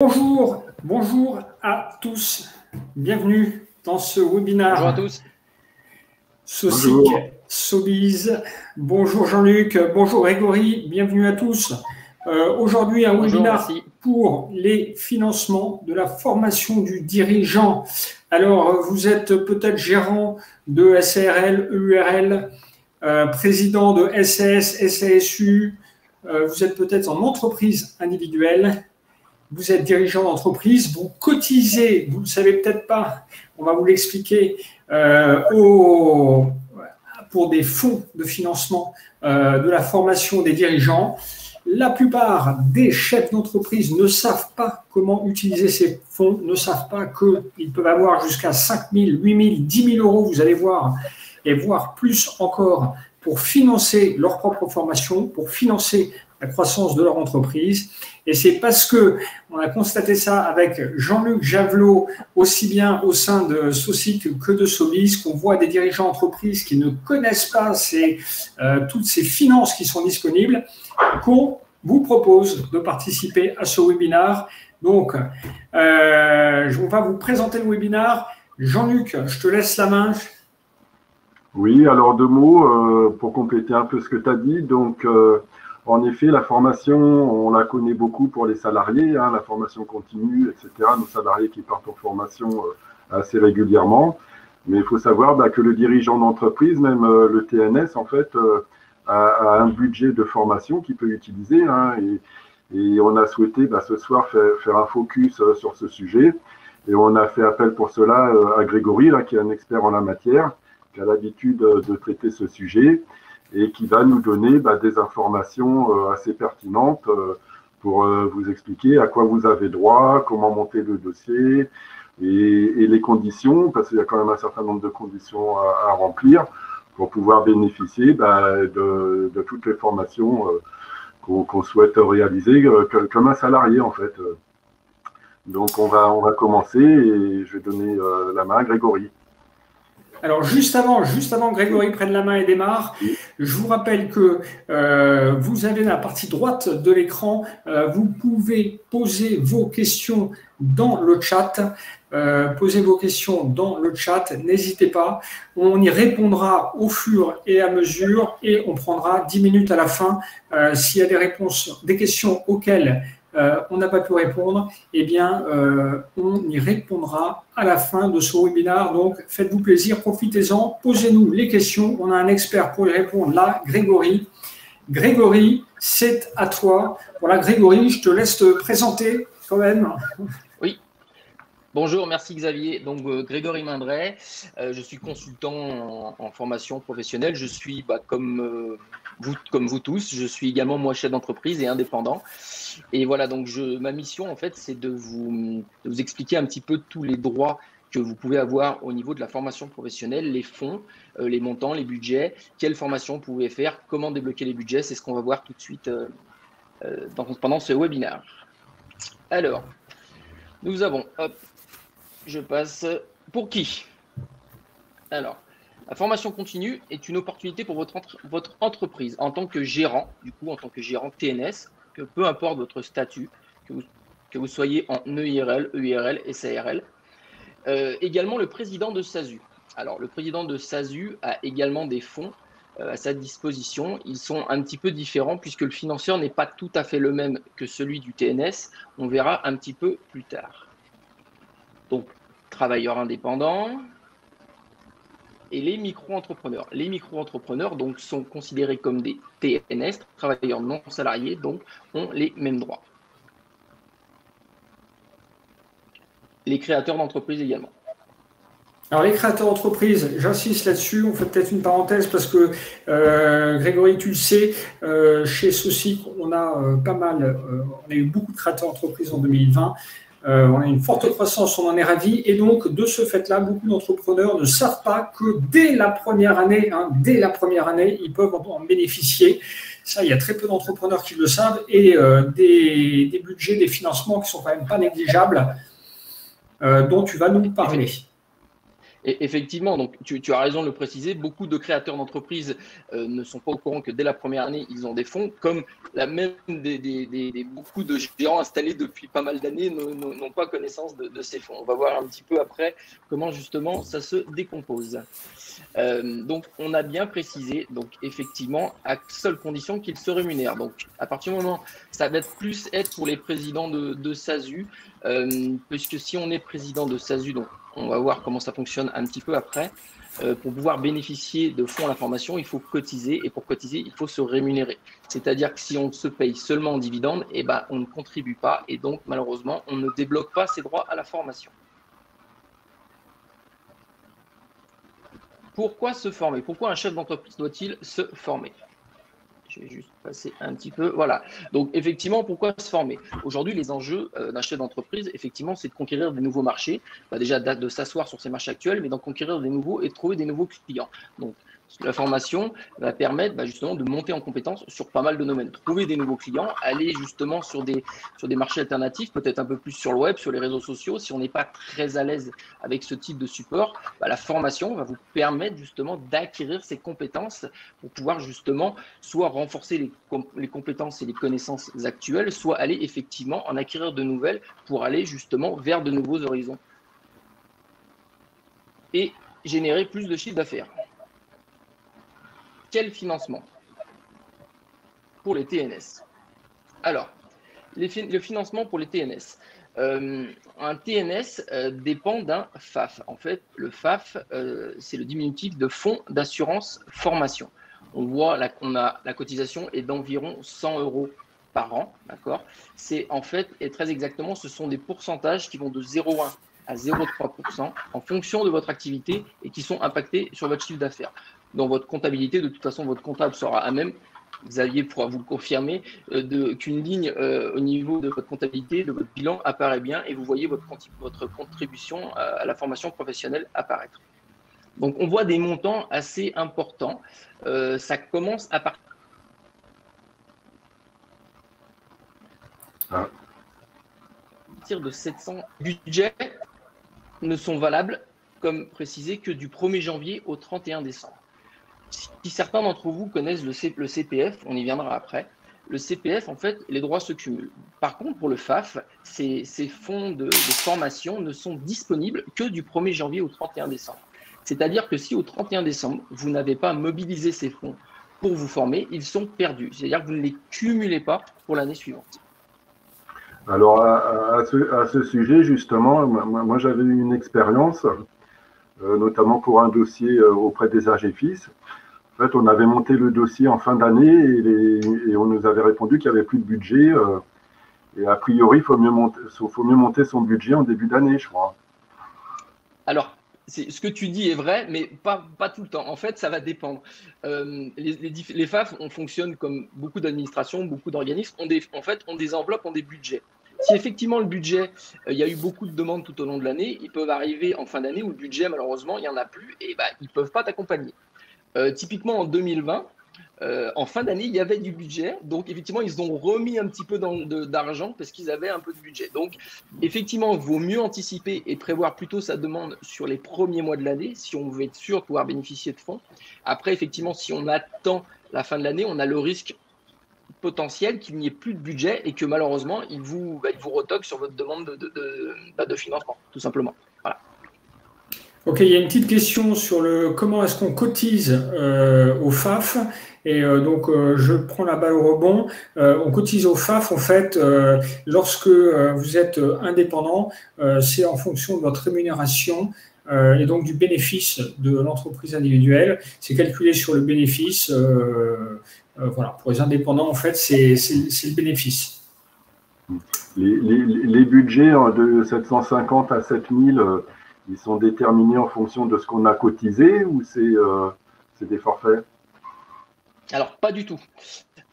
Bonjour à tous. Bienvenue dans ce webinaire. Bonjour à tous. Socic, Sobiz. Bonjour Jean-Luc, bonjour Grégory, bienvenue à tous. Aujourd'hui, un webinaire pour les financements de la formation du dirigeant. Alors, vous êtes peut-être gérant de SARL, EURL, président de SAS, SASU, vous êtes peut-être en entreprise individuelle. Vous êtes dirigeant d'entreprise, vous cotisez, vous ne le savez peut-être pas, on va vous l'expliquer, pour des fonds de financement de la formation des dirigeants. La plupart des chefs d'entreprise ne savent pas comment utiliser ces fonds, ne savent pas qu'ils peuvent avoir jusqu'à 5 000, 8 000, 10 000 euros, vous allez voir, et voire plus encore, pour financer leur propre formation, pour financer la croissance de leur entreprise. Et c'est parce qu'on a constaté ça avec Jean-Luc Javelot, aussi bien au sein de Socic que de Sobiz, qu'on voit des dirigeants d'entreprise qui ne connaissent pas toutes ces finances qui sont disponibles, qu'on vous propose de participer à ce webinaire. Donc, on va vous présenter le webinaire. Jean-Luc, je te laisse la main. Oui, alors deux mots pour compléter un peu ce que tu as dit. Donc, en effet, la formation, on la connaît beaucoup pour les salariés, hein, la formation continue, etc. Nos salariés qui partent en formation assez régulièrement. Mais il faut savoir que le dirigeant d'entreprise, même le TNS, en fait, a un budget de formation qu'il peut utiliser. Hein, et on a souhaité ce soir faire un focus sur ce sujet. Et on a fait appel pour cela à Grégory, là, qui est un expert en la matière, qui a l'habitude de traiter ce sujet et qui va nous donner des informations assez pertinentes pour vous expliquer à quoi vous avez droit, comment monter le dossier et les conditions, parce qu'il y a quand même un certain nombre de conditions à remplir pour pouvoir bénéficier de toutes les formations qu'on souhaite réaliser comme un salarié en fait. Donc on va commencer et je vais donner la main à Grégory. Alors, juste avant que Grégory prenne la main et démarre, je vous rappelle que vous avez la partie droite de l'écran, vous pouvez poser vos questions dans le chat. N'hésitez pas, on y répondra au fur et à mesure et on prendra 10 minutes à la fin. S'il y a des questions auxquelles on n'a pas pu répondre, eh bien, on y répondra à la fin de ce webinaire. Donc, faites-vous plaisir, profitez-en, posez-nous les questions. On a un expert pour y répondre là, Grégory. Grégory, c'est à toi. Voilà, Grégory, je te laisse te présenter quand même. Oui. Bonjour, merci Xavier. Donc, Grégory Mindret, je suis consultant en formation professionnelle. Je suis, comme vous tous, je suis également moi chef d'entreprise et indépendant. Et voilà, donc ma mission en fait, c'est de vous expliquer un petit peu tous les droits que vous pouvez avoir au niveau de la formation professionnelle, les fonds, les montants, les budgets, quelle formation vous pouvez faire, comment débloquer les budgets. C'est ce qu'on va voir tout de suite pendant ce webinaire. Alors, nous avons, je passe, pour qui? Alors, la formation continue est une opportunité pour votre entreprise en tant que gérant, en tant que gérant TNS, que peu importe votre statut, que vous soyez en EIRL, EIRL, SARL. Également le président de SASU. Alors, le président de SASU a également des fonds à sa disposition. Ils sont un petit peu différents puisque le financeur n'est pas tout à fait le même que celui du TNS. On verra un petit peu plus tard. Donc, travailleurs indépendants et les micro-entrepreneurs. Les micro-entrepreneurs donc, sont considérés comme des TNS, travailleurs non salariés, donc ont les mêmes droits. Les créateurs d'entreprises également. Alors, les créateurs d'entreprises, j'insiste là-dessus, on fait peut-être une parenthèse parce que, Grégory, tu le sais, chez Socic, on a on a eu beaucoup de créateurs d'entreprises en 2020. On a une forte croissance, on en est ravis. Et donc, de ce fait-là, beaucoup d'entrepreneurs ne savent pas que dès la première année, ils peuvent en bénéficier. Ça, il y a très peu d'entrepreneurs qui le savent. Et des budgets, des financements qui ne sont quand même pas négligeables, dont tu vas nous parler. Et effectivement, donc tu as raison de le préciser, beaucoup de créateurs d'entreprises ne sont pas au courant que dès la première année, ils ont des fonds, comme même beaucoup de géants installés depuis pas mal d'années n'ont pas connaissance de ces fonds. On va voir un petit peu après comment justement ça se décompose. Donc on a bien précisé, donc effectivement, à seule condition qu'ils se rémunèrent. Donc à partir du moment, ça va plus être pour les présidents de SASU, puisque si on est président de SASU, donc on va voir comment ça fonctionne un petit peu après. Pour pouvoir bénéficier de fonds à la formation, il faut cotiser, et pour cotiser, il faut se rémunérer. C'est-à-dire que si on se paye seulement en dividendes, eh ben, on ne contribue pas, et donc malheureusement, on ne débloque pas ses droits à la formation. Pourquoi se former? Pourquoi un chef d'entreprise doit-il se former? Je vais juste passer un petit peu. Voilà. Donc, effectivement, pourquoi se former? Aujourd'hui, les enjeux d'un chef d'entreprise, effectivement, c'est de conquérir des nouveaux marchés. Déjà, de s'asseoir sur ces marchés actuels, mais d'en conquérir des nouveaux et de trouver des nouveaux clients. Donc, la formation va permettre justement de monter en compétence sur pas mal de domaines, trouver des nouveaux clients, aller justement sur des marchés alternatifs, peut-être un peu plus sur le web, sur les réseaux sociaux. Si on n'est pas très à l'aise avec ce type de support, la formation va vous permettre justement d'acquérir ces compétences pour pouvoir justement soit renforcer les compétences et les connaissances actuelles, soit aller effectivement en acquérir de nouvelles pour aller justement vers de nouveaux horizons et générer plus de chiffre d'affaires. Quel financement pour les TNS? Alors, le financement pour les TNS. Un TNS dépend d'un FAF. En fait, le FAF, c'est le diminutif de Fonds d'assurance formation. On voit qu'on a la cotisation est d'environ 100 € par an, d'accord? C'est en fait, et très exactement, ce sont des pourcentages qui vont de 0,1 à 0,3% en fonction de votre activité et qui sont impactés sur votre chiffre d'affaires. Dans votre comptabilité, de toute façon, votre comptable sera à même, Xavier pourra vous le confirmer, qu'une ligne au niveau de votre comptabilité, de votre bilan apparaît bien et vous voyez votre contribution à la formation professionnelle apparaître. Donc, on voit des montants assez importants. Ça commence à partir de 700 budgets ne sont valables, comme précisé, que du 1er janvier au 31 décembre. Si certains d'entre vous connaissent le CPF, on y viendra après, le CPF, en fait, les droits se cumulent. Par contre, pour le FAF, ces fonds de formation ne sont disponibles que du 1er janvier au 31 décembre. C'est-à-dire que si au 31 décembre, vous n'avez pas mobilisé ces fonds pour vous former, ils sont perdus. C'est-à-dire que vous ne les cumulez pas pour l'année suivante. Alors, à ce sujet, justement, moi j'avais eu une expérience, notamment pour un dossier auprès des AGFIS. En fait, on avait monté le dossier en fin d'année et on nous avait répondu qu'il n'y avait plus de budget. Et a priori, il faut mieux monter son budget en début d'année, je crois. Alors, ce que tu dis est vrai, mais pas tout le temps. En fait, ça va dépendre. Les FAF, on fonctionne comme beaucoup d'administrations, beaucoup d'organismes, ont des enveloppes, ont des budgets. Si effectivement le budget, il y a eu beaucoup de demandes tout au long de l'année, ils peuvent arriver en fin d'année où le budget, malheureusement, il n'y en a plus et ils ne peuvent pas t'accompagner. Typiquement en 2020, en fin d'année, il y avait du budget. Donc, effectivement, ils ont remis un petit peu d'argent parce qu'ils avaient un peu de budget. Donc, effectivement, il vaut mieux anticiper et prévoir plutôt sa demande sur les premiers mois de l'année si on veut être sûr de pouvoir bénéficier de fonds. Après, effectivement, si on attend la fin de l'année, on a le risque potentiel qu'il n'y ait plus de budget et que malheureusement, il vous retoque sur votre demande de financement, tout simplement. Voilà. Ok, il y a une petite question sur comment est-ce qu'on cotise au FAF. Et donc, je prends la balle au rebond. On cotise au FAF, en fait, lorsque vous êtes indépendant, c'est en fonction de votre rémunération et donc du bénéfice de l'entreprise individuelle. C'est calculé sur le bénéfice. Voilà, pour les indépendants, en fait, c'est le bénéfice. Les budgets de 750 à 7000, ils sont déterminés en fonction de ce qu'on a cotisé ou c'est des forfaits? Alors, pas du tout.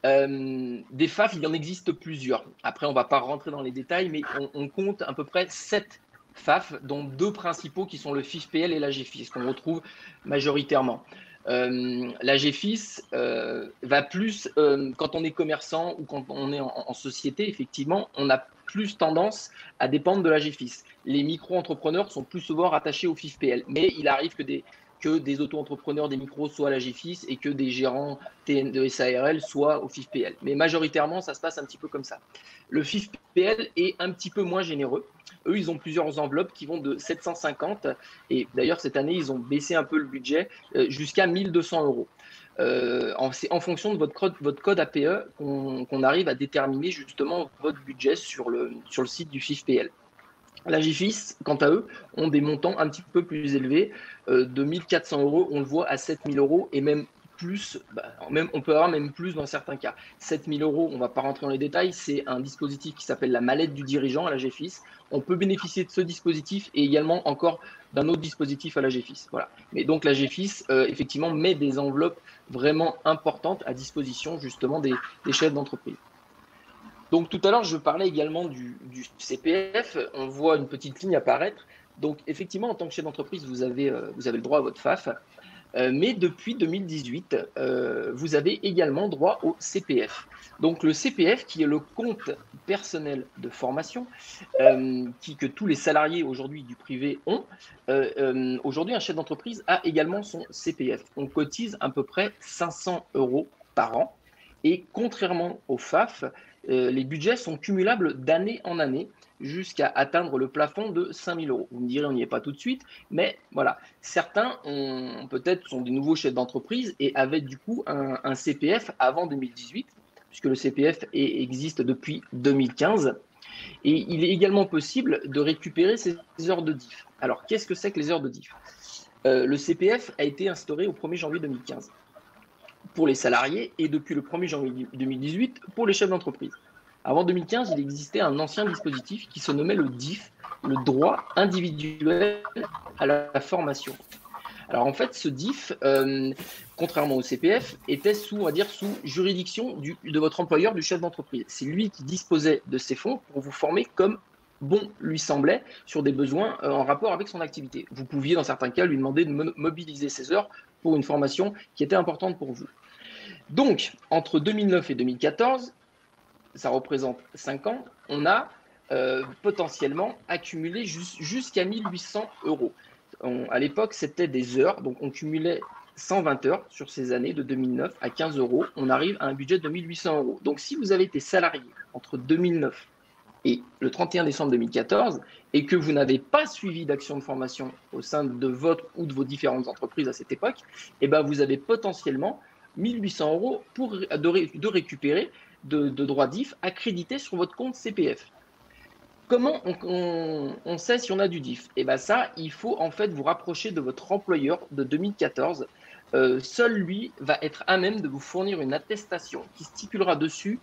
Des FAF, il en existe plusieurs. Après, on ne va pas rentrer dans les détails, mais on compte à peu près 7 FAF, dont 2 principaux qui sont le FIFPL et l'AGFIS, qu'on retrouve majoritairement. L'AGFIS va plus, quand on est commerçant ou quand on est en société, effectivement, on a plus tendance à dépendre de l'AGFIS. Les micro-entrepreneurs sont plus souvent rattachés au FIFPL, mais il arrive que des auto-entrepreneurs, des micros soient à l'AGFIS et que des gérants de SARL soient au FIFPL. Mais majoritairement, ça se passe un petit peu comme ça. Le FIFPL est un petit peu moins généreux. Eux, ils ont plusieurs enveloppes qui vont de 750 et d'ailleurs, cette année, ils ont baissé un peu le budget jusqu'à 1200 €. C'est en fonction de votre code APE qu'on arrive à déterminer justement votre budget sur le site du FIFPL. L'AGFIS, quant à eux, ont des montants un petit peu plus élevés, de 1400 €, on le voit à 7000 € et même plus, on peut avoir même plus dans certains cas. 7000 €, on ne va pas rentrer dans les détails, c'est un dispositif qui s'appelle la mallette du dirigeant à l'AGFIS. On peut bénéficier de ce dispositif et également encore d'un autre dispositif à l'AGFIS. Voilà. Mais donc l'AGFIS, effectivement, met des enveloppes vraiment importantes à disposition justement des chefs d'entreprise. Donc tout à l'heure, je parlais également du CPF. On voit une petite ligne apparaître. Donc effectivement, en tant que chef d'entreprise, vous avez le droit à votre FAF. Mais depuis 2018, vous avez également droit au CPF. Donc le CPF, qui est le compte personnel de formation, que tous les salariés aujourd'hui du privé ont, aujourd'hui un chef d'entreprise a également son CPF. On cotise à peu près 500 € par an. Et contrairement au FAF, les budgets sont cumulables d'année en année jusqu'à atteindre le plafond de 5000 €. Vous me direz, on n'y est pas tout de suite, mais voilà. Certains peut-être sont des nouveaux chefs d'entreprise et avaient du coup un CPF avant 2018, puisque le CPF existe depuis 2015. Et il est également possible de récupérer ces heures de diff. Alors, qu'est-ce que c'est que les heures de diff? Le CPF a été instauré au 1er janvier 2015 pour les salariés et depuis le 1er janvier 2018 pour les chefs d'entreprise. Avant 2015, il existait un ancien dispositif qui se nommait le DIF, le droit individuel à la formation. Alors en fait, ce DIF, contrairement au CPF, était sous juridiction de votre employeur, du chef d'entreprise. C'est lui qui disposait de ces fonds pour vous former comme bon lui semblait sur des besoins en rapport avec son activité. Vous pouviez dans certains cas lui demander de mobiliser ses heures pour une formation qui était importante pour vous. Donc, entre 2009 et 2014, ça représente 5 ans, on a potentiellement accumulé jusqu'à 1800 €. À l'époque, c'était des heures, donc on cumulait 120 heures sur ces années de 2009 à 15 €. On arrive à un budget de 1800 €. Donc, si vous avez été salarié entre 2009 et le 31 décembre 2014 et que vous n'avez pas suivi d'action de formation au sein de votre ou de vos différentes entreprises à cette époque, eh ben vous avez potentiellement 1800 € de récupérer de droits DIF accrédités sur votre compte CPF. Comment on sait si on a du DIF? Eh bien ça, il faut en fait vous rapprocher de votre employeur de 2014. Seul lui va être à même de vous fournir une attestation qui stipulera dessus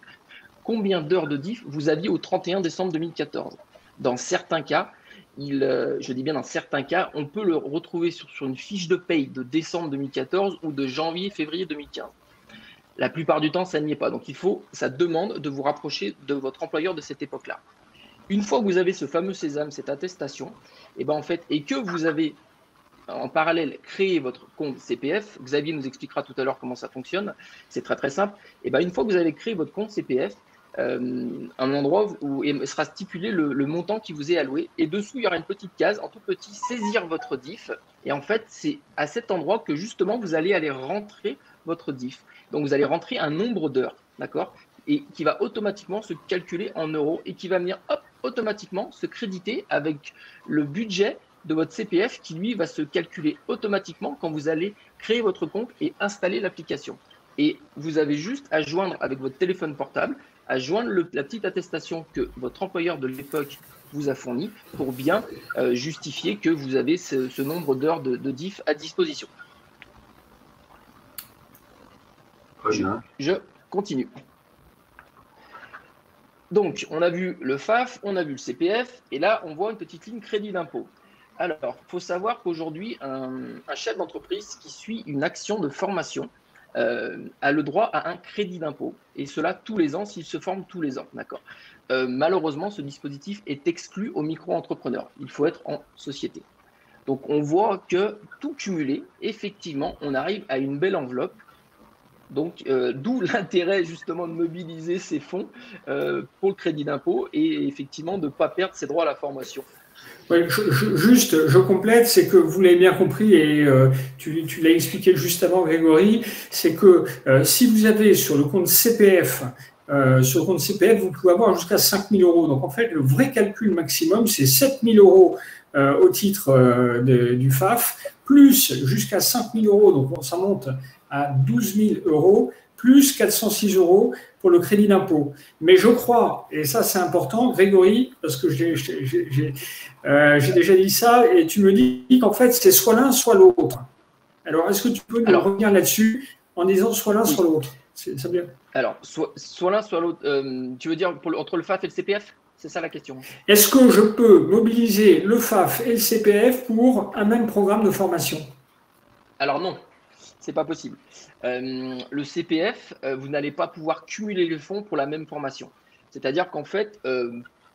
combien d'heures de DIF vous aviez au 31 décembre 2014. Dans certains cas, je dis bien dans certains cas, on peut le retrouver sur une fiche de paye de décembre 2014 ou de janvier-février 2015. La plupart du temps, ça n'y est pas. Donc, ça demande de vous rapprocher de votre employeur de cette époque-là. Une fois que vous avez ce fameux sésame, cette attestation, et que vous avez en parallèle créé votre compte CPF, Xavier nous expliquera tout à l'heure comment ça fonctionne, c'est très très simple. Et une fois que vous avez créé votre compte CPF, un endroit où sera stipulé le montant qui vous est alloué, et dessous il y aura une petite case en tout petit, saisir votre DIF, et en fait c'est à cet endroit que justement vous allez aller rentrer votre DIF. Donc vous allez rentrer un nombre d'heures, d'accord, et qui va automatiquement se calculer en euros et qui va venir automatiquement se créditer avec le budget de votre CPF qui lui va se calculer automatiquement quand vous allez créer votre compte et installer l'application. Et vous avez juste à joindre avec votre téléphone portable, à joindre la petite attestation que votre employeur de l'époque vous a fournie pour bien justifier que vous avez ce nombre d'heures de DIF à disposition. Je continue. Donc, on a vu le FAF, on a vu le CPF, et là, on voit une petite ligne crédit d'impôt. Alors, il faut savoir qu'aujourd'hui, un chef d'entreprise qui suit une action de formation a le droit à un crédit d'impôt, et cela tous les ans s'il se forme tous les ans. D'accord. Malheureusement, ce dispositif est exclu aux micro-entrepreneurs. Il faut être en société. Donc, on voit que tout cumulé, effectivement, on arrive à une belle enveloppe Donc, d'où l'intérêt justement de mobiliser ces fonds pour le crédit d'impôt et effectivement de ne pas perdre ses droits à la formation. Oui, je complète, c'est que vous l'avez bien compris et tu l'as expliqué juste avant, Grégory, c'est que si vous avez sur le compte CPF, vous pouvez avoir jusqu'à 5 000 euros. Donc en fait, le vrai calcul maximum, c'est 7 000 euros au titre du FAF, plus jusqu'à 5 000 euros, donc ça monte à 12 000 euros, plus 406 euros pour le crédit d'impôt. Mais je crois, et ça c'est important, Grégory, parce que j'ai déjà dit ça, et tu me dis qu'en fait c'est soit l'un, soit l'autre. Alors est-ce que tu peux nous revenir là-dessus en disant soit l'un, soit l'autre? C'est bien. Alors, soit l'un, soit l'autre. Tu veux dire entre le FAF et le CPF? C'est ça la question. Est-ce que je peux mobiliser le FAF et le CPF pour un même programme de formation? Alors non, c'est pas possible. Le CPF, vous n'allez pas pouvoir cumuler les fonds pour la même formation. C'est-à-dire qu'en fait,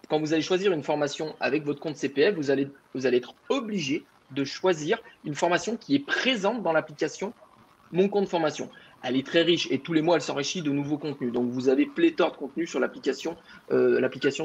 quand vous allez choisir une formation avec votre compte CPF, vous allez être obligé de choisir une formation qui est présente dans l'application Mon compte formation. Elle est très riche et tous les mois, elle s'enrichit de nouveaux contenus. Donc, vous avez pléthore de contenus sur l'application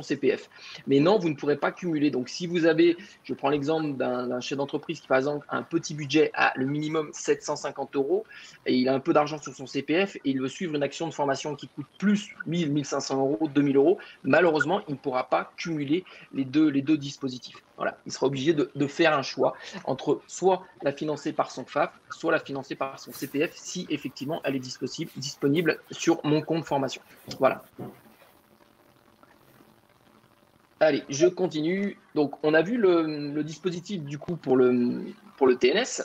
CPF. Mais non, vous ne pourrez pas cumuler. Donc, si vous avez, je prends l'exemple d'un chef d'entreprise qui, par exemple, a un petit budget à le minimum 750 euros et il a un peu d'argent sur son CPF et il veut suivre une action de formation qui coûte plus 1 000, 1 500 euros, 2 000 euros, malheureusement, il ne pourra pas cumuler les deux dispositifs. Voilà, il sera obligé de faire un choix entre soit la financer par son FAF, soit la financer par son CPF si effectivement elle est disponible sur mon compte formation. Voilà. Allez, je continue. Donc, on a vu le dispositif du coup pour le TNS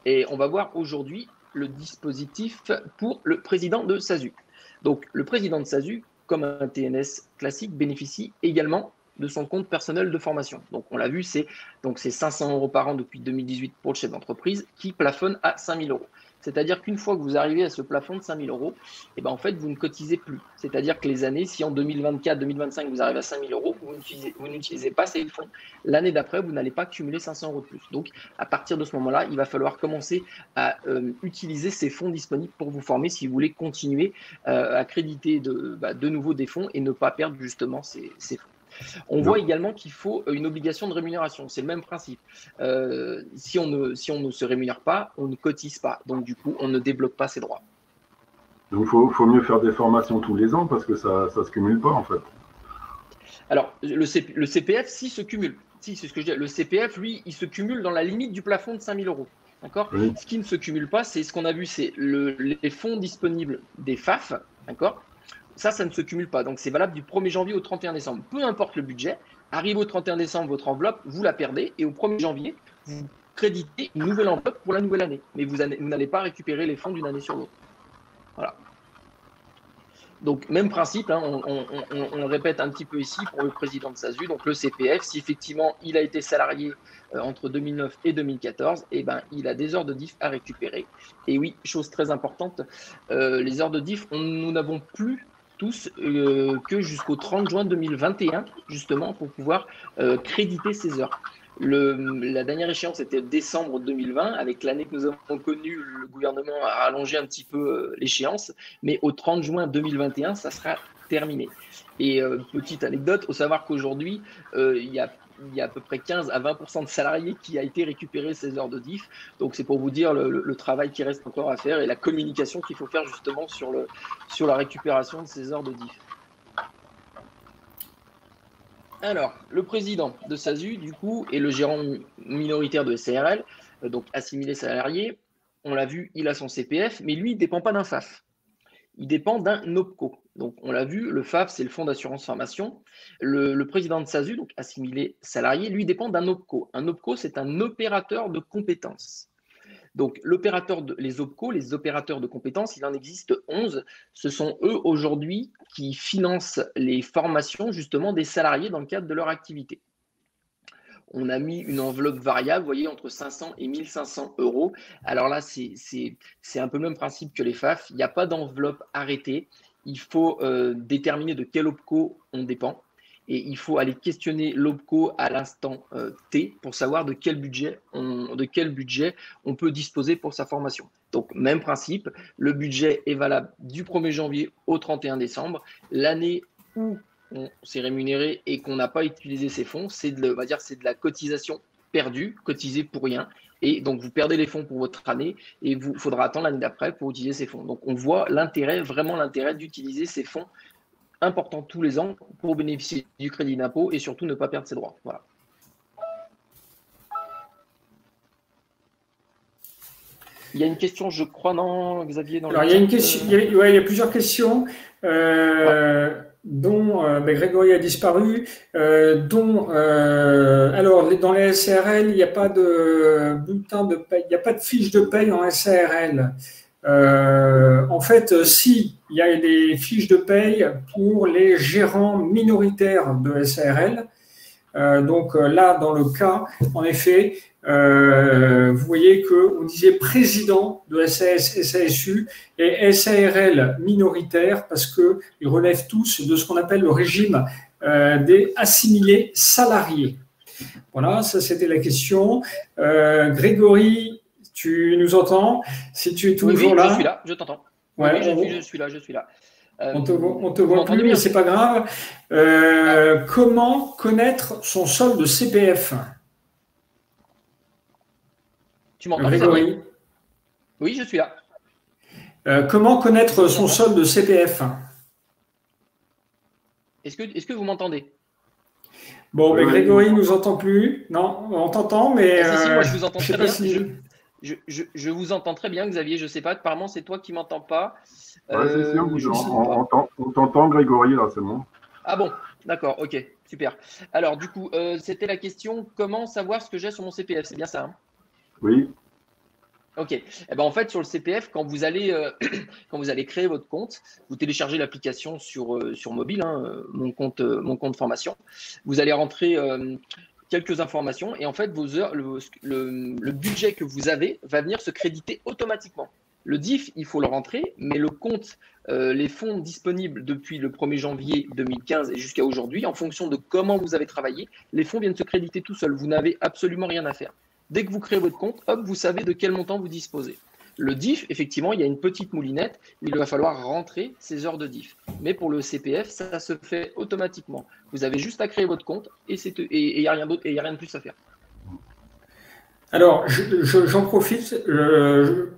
et on va voir aujourd'hui le dispositif pour le président de SASU. Donc, le président de SASU, comme un TNS classique, bénéficie également de son compte personnel de formation. Donc, on l'a vu, c'est 500 euros par an depuis 2018 pour le chef d'entreprise qui plafonne à 5 000 euros. C'est-à-dire qu'une fois que vous arrivez à ce plafond de 5 000 euros, et ben en fait, vous ne cotisez plus. C'est-à-dire que les années, si en 2024, 2025, vous arrivez à 5 000 euros, vous n'utilisez pas ces fonds. L'année d'après, vous n'allez pas cumuler 500 euros de plus. Donc, à partir de ce moment-là, il va falloir commencer à utiliser ces fonds disponibles pour vous former si vous voulez continuer à créditer de nouveau des fonds et ne pas perdre justement ces fonds. On voit également qu'il faut une obligation de rémunération. C'est le même principe. Si on ne se rémunère pas, on ne cotise pas. Donc, du coup, on ne débloque pas ses droits. Donc, il faut mieux faire des formations tous les ans parce que ça ne se cumule pas, en fait. Alors, le CPF, si se cumule. Si, c'est ce que je dis. Le CPF, lui, il se cumule dans la limite du plafond de 5 000 euros. D'accord ? Oui. Ce qui ne se cumule pas, c'est ce qu'on a vu, c'est les fonds disponibles des FAF. D'accord ? Ça ne se cumule pas. Donc, c'est valable du 1er janvier au 31 décembre. Peu importe le budget, arrive au 31 décembre, votre enveloppe, vous la perdez et au 1er janvier, vous créditez une nouvelle enveloppe pour la nouvelle année. Mais vous n'allez pas récupérer les fonds d'une année sur l'autre. Voilà. Donc, même principe, hein, on le répète un petit peu ici pour le président de SASU, donc le CPF, si effectivement il a été salarié entre 2009 et 2014, eh ben, il a des heures de diff à récupérer. Et oui, chose très importante, les heures de diff, nous n'avons plus tous que jusqu'au 30 juin 2021, justement, pour pouvoir créditer ces heures. La dernière échéance était décembre 2020. Avec l'année que nous avons connue, le gouvernement a rallongé un petit peu l'échéance, mais au 30 juin 2021, ça sera terminé. Et petite anecdote, il faut savoir qu'aujourd'hui, il y a à peu près 15 à 20% de salariés qui a été récupéré ces heures de diff. Donc, c'est pour vous dire le travail qui reste encore à faire et la communication qu'il faut faire justement sur la récupération de ces heures de diff. Alors, le président de SASU, du coup, est le gérant minoritaire de SARL, donc assimilé salarié. On l'a vu, il a son CPF, mais lui, il ne dépend pas d'un FAF. Il dépend d'un OPCO. Donc, on l'a vu, le FAF, c'est le fonds d'assurance formation. Le président de SASU, donc assimilé salarié, lui dépend d'un OPCO. Un OPCO, c'est un opérateur de compétences. Donc, les OPCO, les opérateurs de compétences, il en existe 11. Ce sont eux aujourd'hui qui financent les formations justement des salariés dans le cadre de leur activité. On a mis une enveloppe variable, vous voyez, entre 500 et 1 500 euros. Alors là, c'est un peu le même principe que les FAF. Il n'y a pas d'enveloppe arrêtée. Il faut déterminer de quel OPCO on dépend. et il faut aller questionner l'OPCO à l'instant T pour savoir de quel budget on peut disposer pour sa formation. Donc, même principe, le budget est valable du 1er janvier au 31 décembre. L'année où on s'est rémunéré et qu'on n'a pas utilisé ces fonds, c'est de la cotisation perdue, cotisée pour rien. Et donc, vous perdez les fonds pour votre année et il faudra attendre l'année d'après pour utiliser ces fonds. Donc, on voit vraiment l'intérêt d'utiliser ces fonds importants tous les ans pour bénéficier du crédit d'impôt et surtout ne pas perdre ses droits. Voilà. Il y a une question, je crois, non, Xavier, dans Alors, il y a une question, il y a plusieurs questions, dont Grégory a disparu, alors dans les SARL, il n'y a pas de bulletin de paye, il n'y a pas de fiche de paye en SARL. En fait, si, il y a des fiches de paye pour les gérants minoritaires de SARL. Donc là, dans le cas, en effet, vous voyez qu'on disait président de SAS, SASU et SARL minoritaire parce qu'ils relèvent tous de ce qu'on appelle le régime des assimilés salariés. Voilà, ça c'était la question. Grégory, tu nous entends? Si tu es toujours là. Je suis là, je t'entends. Ouais, je suis là. On te voit plus, mais c'est pas grave. Comment connaître son solde CPF? Tu m'entends, Grégory? Oui, je suis là. Comment connaître son solde CPF? Est-ce que vous m'entendez? Bon, mais Grégory ne nous entend plus. Non, on t'entend, mais si, moi je vous entends très bien. Si... Je vous entends très bien, Xavier. Je ne sais pas, apparemment c'est toi qui ne m'entends pas. Ouais, c'est sûr, on t'entend, Grégory, là, c'est bon. Ah bon, d'accord, ok, super. Alors, du coup, c'était la question, comment savoir ce que j'ai sur mon CPF? C'est bien ça, hein? Oui. Ok. Eh ben, en fait, sur le CPF, quand vous allez créer votre compte, vous téléchargez l'application sur mobile, hein, mon compte formation. Vous allez rentrer quelques informations et en fait, vos heures, le budget que vous avez va venir se créditer automatiquement. Le DIF, il faut le rentrer, mais le compte, les fonds disponibles depuis le 1er janvier 2015 et jusqu'à aujourd'hui, en fonction de comment vous avez travaillé, les fonds viennent se créditer tout seuls. Vous n'avez absolument rien à faire. Dès que vous créez votre compte, hop, vous savez de quel montant vous disposez. Le DIF, effectivement, il y a une petite moulinette, il va falloir rentrer ces heures de DIF. Mais pour le CPF, ça se fait automatiquement. Vous avez juste à créer votre compte et il n'y a rien d'autre et il n'y a rien de plus à faire. Alors, j'en profite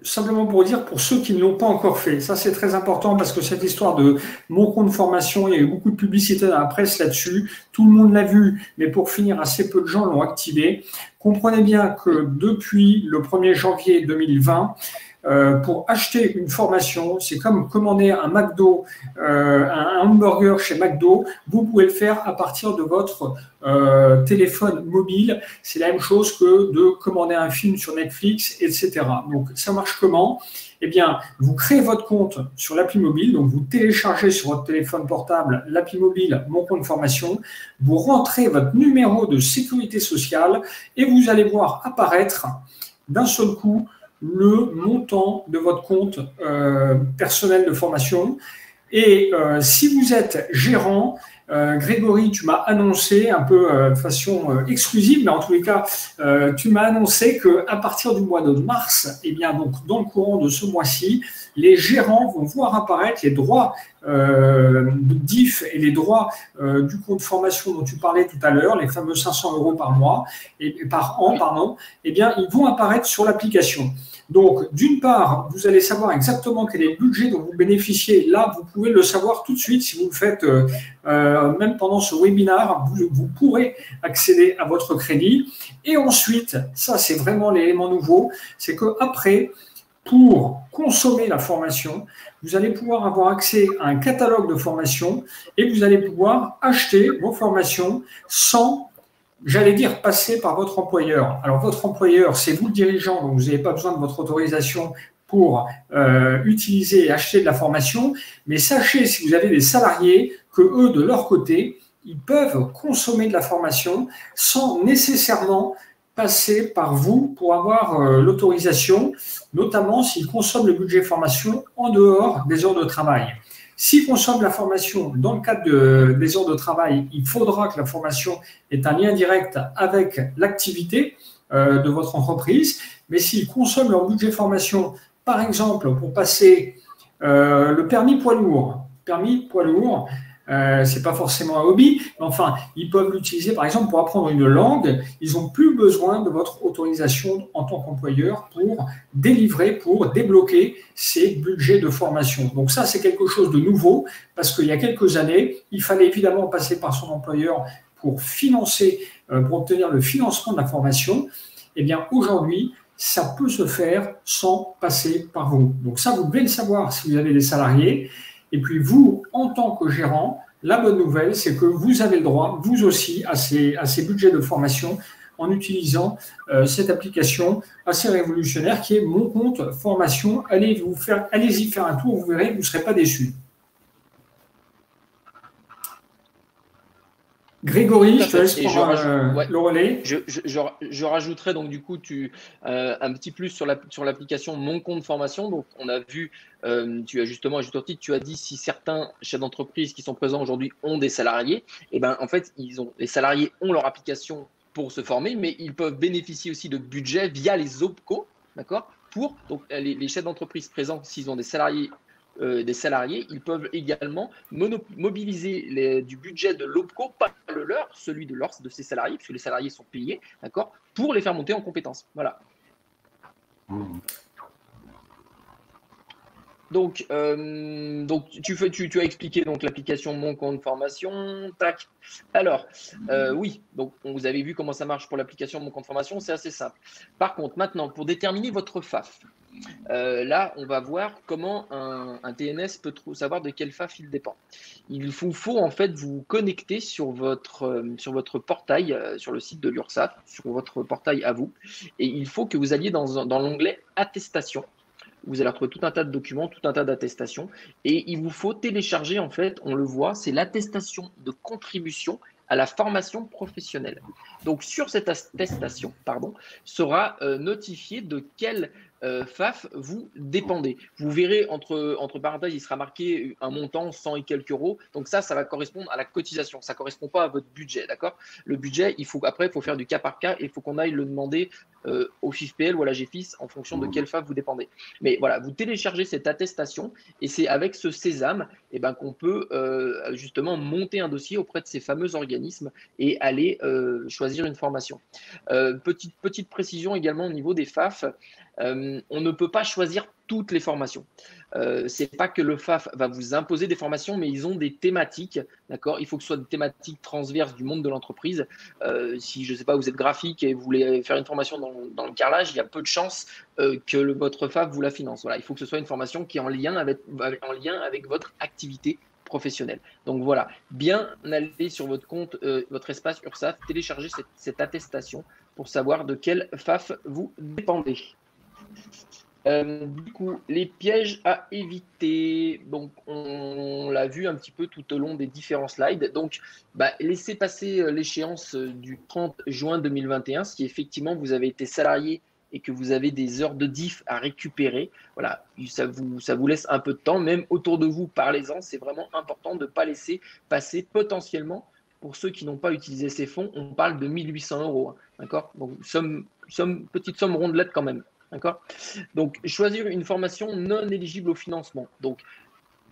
simplement pour dire, pour ceux qui ne l'ont pas encore fait, ça c'est très important parce que cette histoire de mon compte formation, il y a eu beaucoup de publicité dans la presse là-dessus, tout le monde l'a vu, mais pour finir, assez peu de gens l'ont activé. Comprenez bien que depuis le 1er janvier 2020, pour acheter une formation, c'est comme commander un McDo, un hamburger chez McDo, vous pouvez le faire à partir de votre téléphone mobile. C'est la même chose que de commander un film sur Netflix, etc. Donc, ça marche comment? Eh bien, vous créez votre compte sur l'appli mobile, donc vous téléchargez sur votre téléphone portable l'appli mobile Mon compte formation, vous rentrez votre numéro de sécurité sociale et vous allez voir apparaître d'un seul coup le montant de votre compte personnel de formation. Et si vous êtes gérant, Grégory, tu m'as annoncé un peu de façon exclusive, mais en tous les cas, tu m'as annoncé qu'à partir du mois de mars, eh bien, donc, dans le courant de ce mois-ci, les gérants vont voir apparaître les droits DIF et les droits du compte formation dont tu parlais tout à l'heure, les fameux 500 € par mois et par an, pardon, eh bien, ils vont apparaître sur l'application. Donc, d'une part, vous allez savoir exactement quel est le budget dont vous bénéficiez. Là, vous pouvez le savoir tout de suite si vous le faites, même pendant ce webinaire, vous pourrez accéder à votre crédit. Et ensuite, ça c'est vraiment l'élément nouveau, c'est qu'après, pour consommer la formation, vous allez pouvoir avoir accès à un catalogue de formations et vous allez pouvoir acheter vos formations sans, j'allais dire, passer par votre employeur. Alors, votre employeur, c'est vous le dirigeant, donc vous n'avez pas besoin de votre autorisation pour utiliser et acheter de la formation. Mais sachez, si vous avez des salariés, que eux, de leur côté, ils peuvent consommer de la formation sans nécessairement passer par vous pour avoir l'autorisation, notamment s'ils consomment le budget formation en dehors des heures de travail. S'ils consomment la formation dans le cadre des heures de travail, il faudra que la formation ait un lien direct avec l'activité de votre entreprise. Mais s'ils consomment leur budget formation, par exemple, pour passer le permis poids lourd, c'est pas forcément un hobby, mais enfin, ils peuvent l'utiliser par exemple pour apprendre une langue. Ils n'ont plus besoin de votre autorisation en tant qu'employeur pour délivrer, pour débloquer ces budgets de formation. Donc ça, c'est quelque chose de nouveau parce qu'il y a quelques années, il fallait évidemment passer par son employeur pour financer, pour obtenir le financement de la formation. Eh bien, aujourd'hui, ça peut se faire sans passer par vous. Donc ça, vous devez le savoir si vous avez des salariés. Et puis vous, en tant que gérant, la bonne nouvelle, c'est que vous avez le droit, vous aussi, à ces budgets de formation en utilisant cette application assez révolutionnaire qui est Mon Compte Formation. Allez-y faire un tour, vous verrez, vous ne serez pas déçus. Grégory, je te laisse prendre le relais. Je rajouterais donc du coup un petit plus sur l'application Mon Compte Formation. Donc on a vu, tu as justement, à juste titre, tu as dit si certains chefs d'entreprise qui sont présents aujourd'hui ont des salariés, et ben en fait les salariés ont leur application pour se former, mais ils peuvent bénéficier aussi de budget via les OPCO, d'accord, pour donc les chefs d'entreprise présents s'ils ont des salariés, ils peuvent également mobiliser du budget de l'OPCO, pas le leur, celui de ces salariés, puisque les salariés sont payés, d'accord, pour les faire monter en compétences. Voilà. Donc tu as expliqué donc l'application Mon Compte Formation. Tac. Alors, oui, donc vous avez vu comment ça marche pour l'application Mon Compte Formation, c'est assez simple. Par contre, maintenant, pour déterminer votre FAF, là, on va voir comment un TNS peut savoir de quel FAF il dépend. Il vous faut en fait vous connecter sur votre portail, sur le site de l'URSSAF, sur votre portail à vous, et il faut que vous alliez dans l'onglet Attestation. Vous allez retrouver tout un tas de documents, tout un tas d'attestations, et il vous faut télécharger, en fait, on le voit, c'est l'attestation de contribution à la formation professionnelle. Donc, sur cette attestation, sera notifié de quel FAF vous dépendez. Vous verrez entre parenthèses, il sera marqué un montant 100 et quelques euros. Donc ça va correspondre à la cotisation. Ça ne correspond pas à votre budget, d'accord? Le budget, il faut faire du cas par cas et il faut qu'on aille le demander au FIFPL ou à la GFIS en fonction de quel FAF vous dépendez. Mais voilà, vous téléchargez cette attestation et c'est avec ce sésame qu'on peut justement monter un dossier auprès de ces fameux organismes et aller choisir une formation. Petite précision également au niveau des FAF. On ne peut pas choisir toutes les formations. C'est pas que le FAF va vous imposer des formations, mais ils ont des thématiques, d'accord? Il faut que ce soit des thématiques transverses du monde de l'entreprise. Si, je ne sais pas, vous êtes graphique et vous voulez faire une formation dans le carrelage, il y a peu de chances que votre FAF vous la finance. Voilà, il faut que ce soit une formation qui est en lien avec votre activité professionnelle. Donc voilà, bien aller sur votre compte, votre espace URSSAF, télécharger cette attestation pour savoir de quel FAF vous dépendez. Du coup, les pièges à éviter. Donc, on l'a vu un petit peu tout au long des différents slides. Donc, laissez passer l'échéance du 30 juin 2021, si effectivement vous avez été salarié et que vous avez des heures de diff à récupérer. Voilà, ça vous laisse un peu de temps. Même autour de vous, parlez-en. C'est vraiment important de ne pas laisser passer potentiellement. Pour ceux qui n'ont pas utilisé ces fonds, on parle de 1 800 euros. Hein, d'accord? Donc, petite somme rondelette quand même. D'accord? Donc, choisir une formation non éligible au financement. Donc,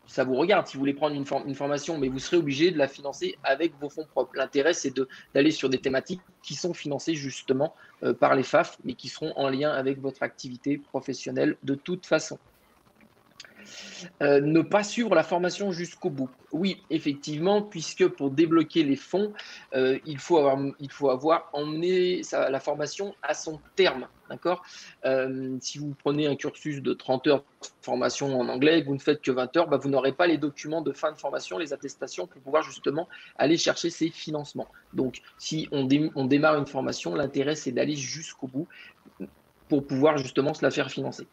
ça vous regarde si vous voulez prendre une formation, mais vous serez obligé de la financer avec vos fonds propres. L'intérêt, c'est d'aller sur des thématiques qui sont financées justement par les FAF, mais qui seront en lien avec votre activité professionnelle de toute façon. Ne pas suivre la formation jusqu'au bout. Oui, effectivement, puisque pour débloquer les fonds, il faut avoir emmené la formation à son terme. D'accord? Si vous prenez un cursus de 30 heures de formation en anglais et que vous ne faites que 20 heures, vous n'aurez pas les documents de fin de formation, les attestations pour pouvoir justement aller chercher ces financements. Donc, si on démarre une formation, l'intérêt, c'est d'aller jusqu'au bout pour pouvoir justement se la faire financer.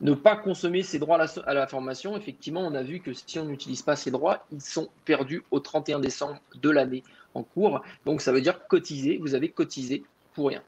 Ne pas consommer ses droits à la formation, effectivement, on a vu que si on n'utilise pas ces droits, ils sont perdus au 31 décembre de l'année en cours. Donc, ça veut dire cotiser, vous avez cotisé pour rien.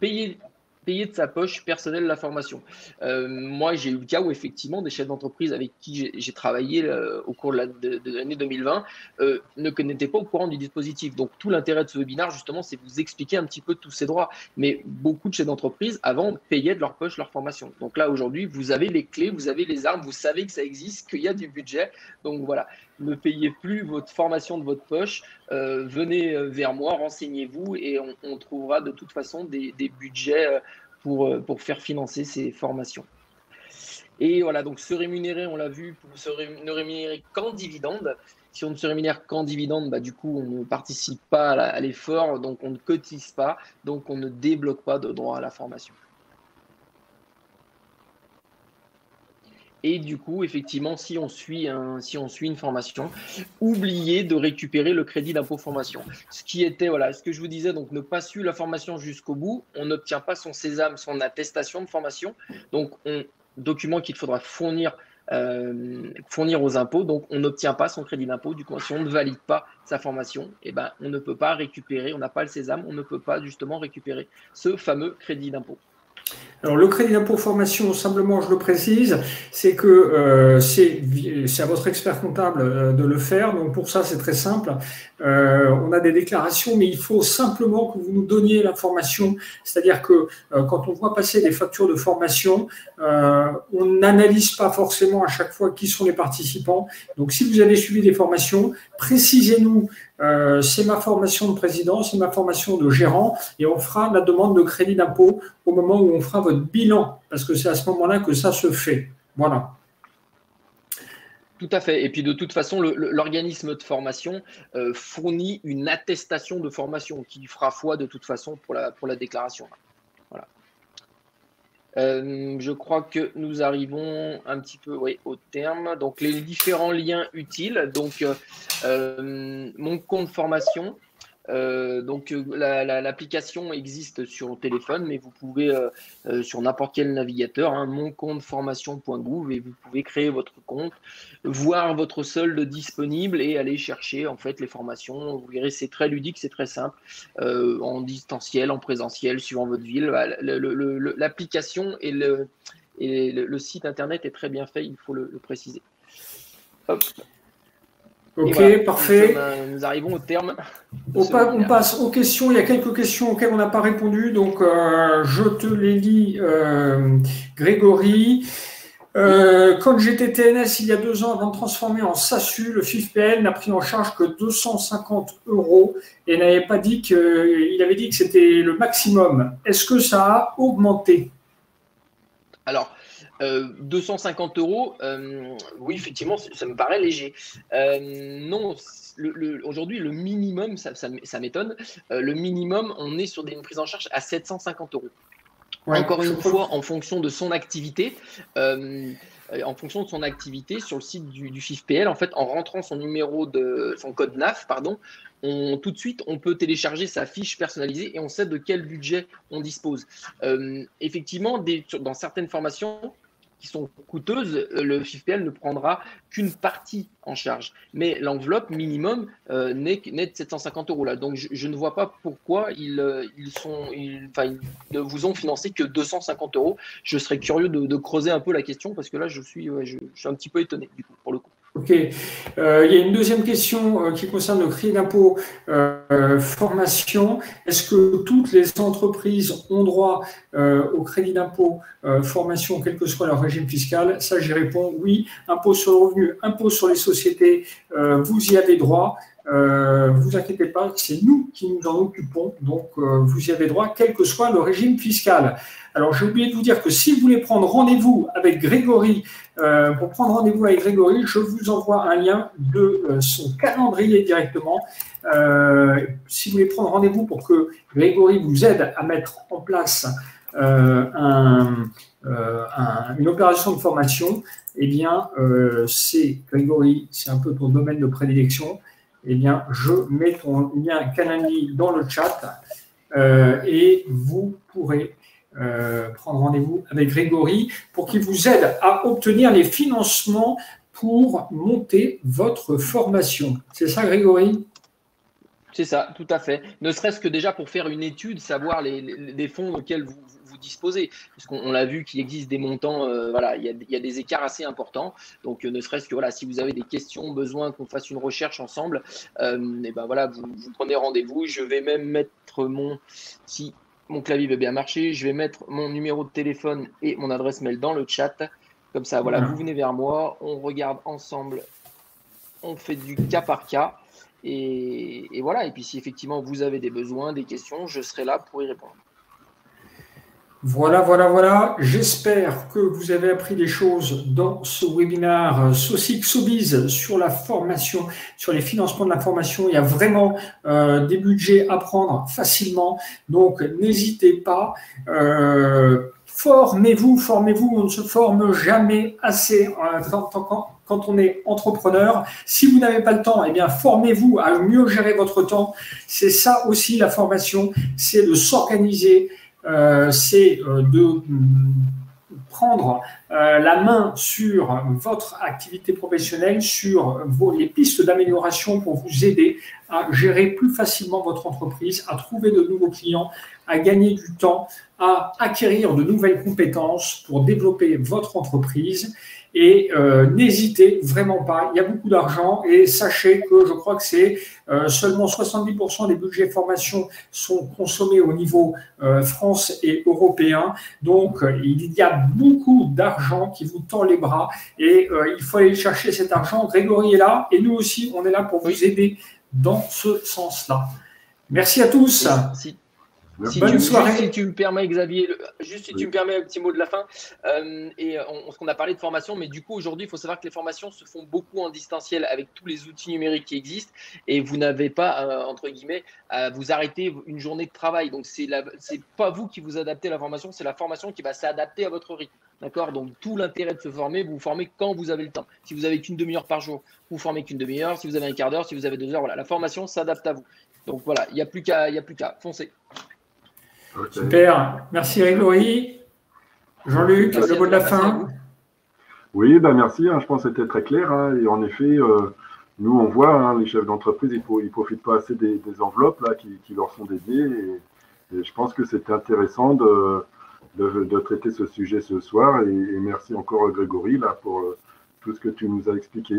Payer payer de sa poche personnelle la formation. Moi, j'ai eu le cas où effectivement des chefs d'entreprise avec qui j'ai travaillé au cours de l'année 2020 ne n'étaient pas au courant du dispositif. Donc, tout l'intérêt de ce webinaire, justement, c'est de vous expliquer un petit peu tous ces droits. Mais beaucoup de chefs d'entreprise, avant, payaient de leur poche leur formation. Donc là, aujourd'hui, vous avez les clés, vous avez les armes, vous savez que ça existe, qu'il y a du budget. Donc voilà, ne payez plus votre formation de votre poche. Venez vers moi, renseignez-vous et on trouvera de toute façon des budgets pour faire financer ces formations. Et voilà, donc se rémunérer, on l'a vu, pour ne rémunérer qu'en dividende. Si on ne se rémunère qu'en dividende, du coup, on ne participe pas à l'effort, donc on ne cotise pas, donc on ne débloque pas de droit à la formation. Et du coup, effectivement, si on suit une formation, oubliez de récupérer le crédit d'impôt formation. Ce qui était, voilà, ce que je vous disais, donc ne pas suivre la formation jusqu'au bout, on n'obtient pas son sésame, son attestation de formation, donc document qu'il faudra fournir aux impôts, donc on n'obtient pas son crédit d'impôt. Du coup, si on ne valide pas sa formation, on ne peut pas récupérer, on n'a pas le sésame, on ne peut pas justement récupérer ce fameux crédit d'impôt. Alors, le crédit d'impôt formation, simplement, je le précise, c'est que c'est à votre expert comptable de le faire. Donc, pour ça, c'est très simple. On a des déclarations, mais il faut simplement que vous nous donniez l'information. C'est-à-dire que quand on voit passer des factures de formation, on n'analyse pas forcément à chaque fois qui sont les participants. Donc, si vous avez suivi des formations, précisez-nous. C'est ma formation de président, c'est ma formation de gérant, et on fera la demande de crédit d'impôt au moment où on fera votre bilan, parce que c'est à ce moment-là que ça se fait. Voilà. Tout à fait. Et puis de toute façon, l'organisme de formation fournit une attestation de formation qui fera foi de toute façon pour la déclaration. Voilà. Je crois que nous arrivons un petit peu au terme. Donc, les différents liens utiles. Donc, mon compte formation. L'application existe sur le téléphone, mais vous pouvez sur n'importe quel navigateur, moncompteformation.gouv, et vous pouvez créer votre compte, voir votre solde disponible et aller chercher en fait les formations. Vous verrez, c'est très ludique, c'est très simple, en distanciel, en présentiel, suivant votre ville. L'application et le site internet est très bien fait, il faut le préciser. Hop. Ok, voilà, parfait. Nous arrivons au terme. On passe aux questions. Il y a quelques questions auxquelles on n'a pas répondu. Donc, je te les lis, Grégory. Quand j'étais TNS il y a 2 ans, avant de transformer en SASU, le FIFPL n'a pris en charge que 250 € et n'avait pas dit il avait dit que c'était le maximum. Est-ce que ça a augmenté? Alors, 250 €, oui, effectivement, ça me paraît léger. Non, aujourd'hui, le minimum, ça m'étonne, le minimum, on est sur une prise en charge à 750 €. Ouais, encore une fois, en fonction de son activité, sur le site du FIFPL, en fait, en rentrant son code NAF, tout de suite, on peut télécharger sa fiche personnalisée et on sait de quel budget on dispose. Effectivement, dans certaines formations qui sont coûteuses, le FIFPL ne prendra qu'une partie en charge. Mais l'enveloppe minimum n'est de 750 € là. Donc, je ne vois pas pourquoi ils ne vous ont financé que 250 €. Je serais curieux de creuser un peu la question parce que là, je suis un petit peu étonné du coup, pour le coup. Ok. Il y a une deuxième question qui concerne le crédit d'impôt formation. Est-ce que toutes les entreprises ont droit au crédit d'impôt formation, quel que soit leur régime fiscal? Ça, j'y réponds oui. Impôt sur le revenu, impôt sur les sociétés, vous y avez droit. Vous inquiétez pas, c'est nous qui nous en occupons, donc vous y avez droit, quel que soit le régime fiscal. Alors, j'ai oublié de vous dire que si vous voulez prendre rendez-vous avec Grégory, pour prendre rendez-vous avec Grégory, je vous envoie un lien de son calendrier directement. Si vous voulez prendre rendez-vous pour que Grégory vous aide à mettre en place une opération de formation, eh bien, c'est Grégory, c'est un peu ton domaine de prédilection. Eh bien, je mets ton lien Calendly dans le chat et vous pourrez prendre rendez-vous avec Grégory pour qu'il vous aide à obtenir les financements pour monter votre formation. C'est ça, Grégory? C'est ça, tout à fait. Ne serait-ce que déjà pour faire une étude, savoir les fonds auxquels vous vous disposez. Parce qu'on l'a vu qu'il existe des montants, voilà, il y a des écarts assez importants. Donc, ne serait-ce que voilà, si vous avez des questions, besoin qu'on fasse une recherche ensemble, et ben voilà, vous prenez rendez-vous. Je vais même mettre si mon clavier va bien marcher, je vais mettre mon numéro de téléphone et mon adresse mail dans le chat. Comme ça, voilà, vous venez vers moi, on regarde ensemble, on fait du cas par cas. Et voilà, et puis si effectivement vous avez des besoins, des questions, je serai là pour y répondre. Voilà. J'espère que vous avez appris des choses dans ce webinaire SOCIC SOBIZ sur la formation, sur les financements de la formation. Il y a vraiment des budgets à prendre facilement. Donc, n'hésitez pas. Formez-vous. On ne se forme jamais assez quand on est entrepreneur. Si vous n'avez pas le temps, eh bien, formez-vous à mieux gérer votre temps. C'est ça aussi la formation, c'est de s'organiser. C'est de prendre la main sur votre activité professionnelle, sur les pistes d'amélioration pour vous aider à gérer plus facilement votre entreprise, à trouver de nouveaux clients, à gagner du temps, à acquérir de nouvelles compétences pour développer votre entreprise. Et n'hésitez vraiment pas, il y a beaucoup d'argent et sachez que je crois que c'est seulement 70% des budgets formation sont consommés au niveau France et européen. Donc, il y a beaucoup d'argent qui vous tend les bras et il faut aller chercher cet argent. Grégory est là et nous aussi, on est là pour vous aider dans ce sens-là. Merci à tous. Bonne soirée. Si tu me permets, Xavier, si tu me permets un petit mot de la fin. On a parlé de formation, mais du coup, aujourd'hui, il faut savoir que les formations se font beaucoup en distanciel avec tous les outils numériques qui existent et vous n'avez pas, entre guillemets, à vous arrêter une journée de travail. Donc, c'est pas vous qui vous adaptez à la formation, c'est la formation qui va s'adapter à votre rythme. D'accord? Donc, tout l'intérêt de se former, vous vous formez quand vous avez le temps. Si vous avez qu'une demi-heure par jour, vous vous formez qu'une demi-heure. Si vous avez un quart d'heure, si vous avez 2 heures, voilà, la formation s'adapte à vous. Donc, voilà, il n'y a plus qu'à foncer. Okay. Super, merci Grégory. Jean-Luc, le mot de la fin. Oui, ben merci, je pense que c'était très clair. Et en effet, nous on voit, les chefs d'entreprise, ils ne profitent pas assez des enveloppes là, qui leur sont dédiées. Et je pense que c'était intéressant de traiter ce sujet ce soir. Et merci encore Grégory là, pour tout ce que tu nous as expliqué.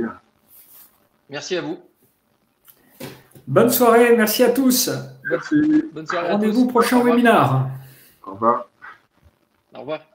Merci à vous. Bonne soirée, merci à tous. Merci. Bonne soirée. Rendez-vous au prochain webinaire. Au revoir. Au revoir.